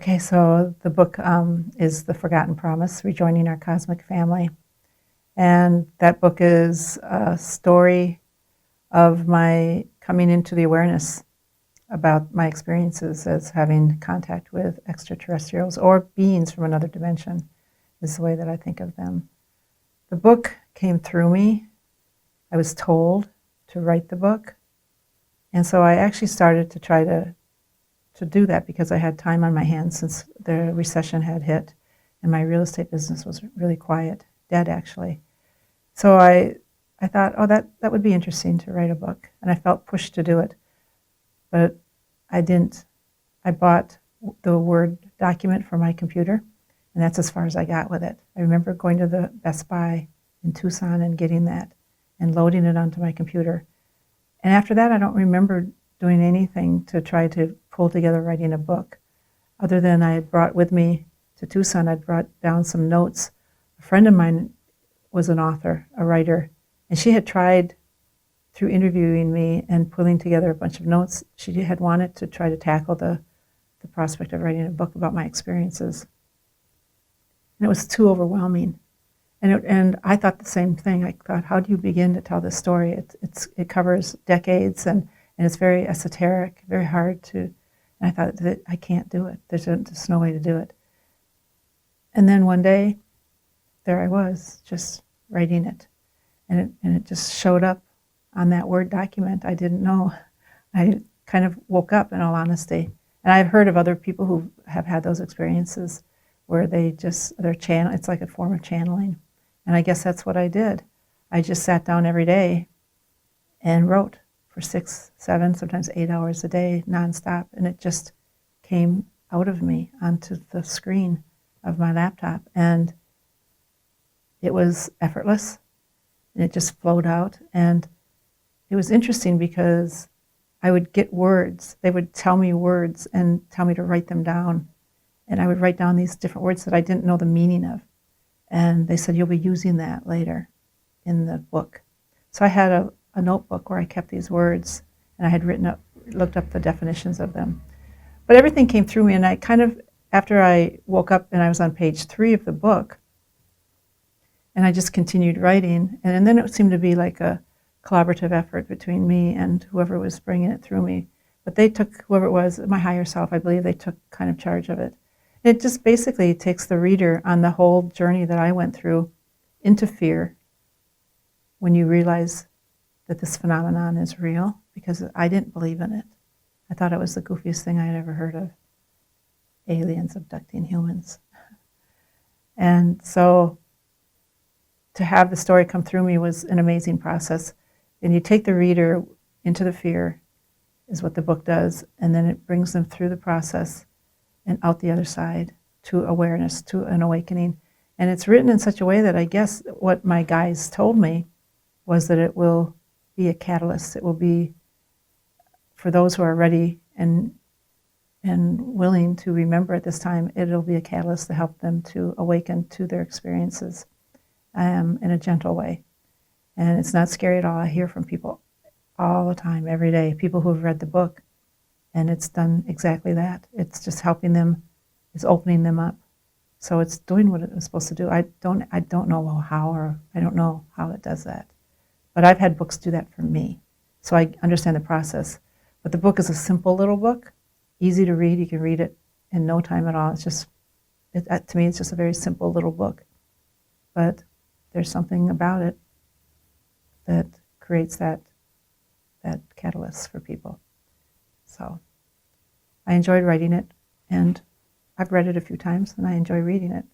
Okay, so the book is The Forgotten Promise, Rejoining Our Cosmic Family. And that book is a story of my coming into the awareness about my experiences as having contact with extraterrestrials or beings from another dimension, is the way that I think of them. The book came through me. I was told to write the book. And so I actually started to try to do that because I had time on my hands since the recession had hit and my real estate business was really quiet, dead actually. So I thought, oh, that would be interesting to write a book. And I felt pushed to do it. But I didn't. I bought the Word document for my computer, and that's as far as I got with it. I remember going to the Best Buy in Tucson and getting that and loading it onto my computer. And after that, I don't remember doing anything to try to pull together writing a book, other than I had brought with me to Tucson, I'd brought down some notes. A friend of mine was an author, a writer, and she had tried through interviewing me and pulling together a bunch of notes, she had wanted to try to tackle the prospect of writing a book about my experiences. And it was too overwhelming. And I thought the same thing. I thought, how do you begin to tell this story? It covers decades and it's very esoteric, very hard to, and I thought that I can't do it. There's just no way to do it. And then one day, there I was, just writing it. And it just showed up on that Word document. I didn't know. I kind of woke up, in all honesty. And I've heard of other people who have had those experiences where it's like a form of channeling. And I guess that's what I did. I just sat down every day and wrote for 6, 7, sometimes 8 hours a day, nonstop. And it just came out of me onto the screen of my laptop. And it was effortless. And it just flowed out. And it was interesting because I would get words. They would tell me words and tell me to write them down. And I would write down these different words that I didn't know the meaning of. And they said, you'll be using that later in the book. So I had a notebook where I kept these words, and I had looked up the definitions of them. But everything came through me, and I kind of, after I woke up and I was on page 3 of the book, and I just continued writing, and then it seemed to be like a collaborative effort between me and whoever was bringing it through me. But they took, whoever it was, my higher self, I believe they took kind of charge of it. It just basically takes the reader on the whole journey that I went through into fear when you realize that this phenomenon is real, because I didn't believe in it. I thought it was the goofiest thing I had ever heard of, aliens abducting humans. And so to have the story come through me was an amazing process. And you take the reader into the fear, is what the book does, and then it brings them through the process and out the other side to awareness, to an awakening. And it's written in such a way that I guess what my guides told me was that it will be a catalyst. It will be, for those who are ready and willing to remember at this time, it'll be a catalyst to help them to awaken to their experiences in a gentle way. And it's not scary at all. I hear from people all the time, every day, people who have read the book, and it's done exactly that. It's just helping them, it's opening them up. So it's doing what it was supposed to do. I don't know how, or I don't know how it does that. But I've had books do that for me. So I understand the process. But the book is a simple little book, easy to read. You can read it in no time at all. It's just, to me, it's just a very simple little book. But there's something about it that creates that catalyst for people. So I enjoyed writing it, and I've read it a few times, and I enjoy reading it.